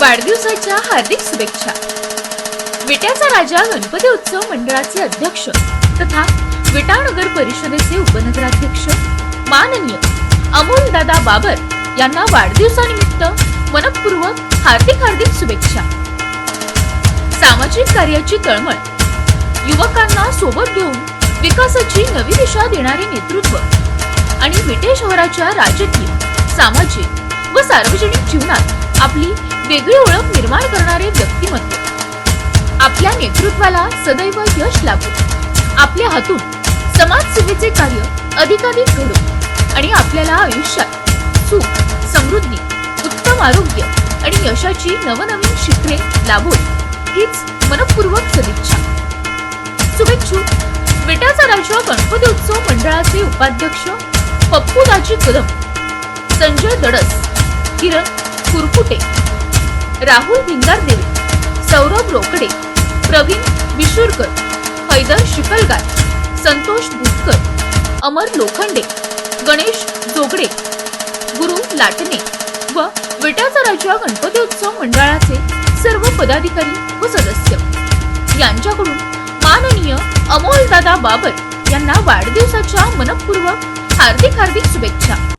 वाढदिवसाच्या हार्दिक शुभेच्छा। विट्याचा राजा गणपती उत्सव मंडळाचे अध्यक्ष तथा विटा नगर परिषदेचे उपनगराध्यक्ष माननीय अमोल दादा बाबर यांना वाढदिवसानिमित्त मनपूर्वक हार्दिक शुभेच्छा। सामाजिक कार्याची तळमळ, युवकांना सोबत घेऊन विकासाची नवी दिशा देणारे नेतृत्व आणि विटे शहराच्या राजकीय, सामाजिक व सार्वजनिक जीवनात आपली वेगळी ओळख निर्माण करणारे व्यक्तिमत्व। आपल्या नेतृत्वाला सदैव यश लाभो, आपल्या हातून समाजसेवेचे कार्य अधिकाधिक घडो आणि आपल्याला आयुष्यात सुख, समृद्धी, उत्तम आरोग्य आणि यशाची नवनवीन शिखरे लाभो हीच मनपूर्वक सदिच्छा। शुभेच्छुक विट्याचा राजा गणपती उत्सव मंडळाचे उपाध्यक्ष पप्पूदाजी कदम, संजय दडस, किरण कुरकुटे, राहुल भिंगारदेवे, सौरभ रोकडे, प्रवीण विशुरकर, हैदर शिकलगार, संतोष बुटकर, अमर लोखंडे, गणेश जोगडे, गुरु लाटणे व विट्याचा राजा गणपती उत्सव मंडळाचे सर्व पदाधिकारी व सदस्य यांच्याकडून माननीय अमोल दादा बाबर यांना वाढदिवसाच्या मनपूर्वक हार्दिक शुभेच्छा।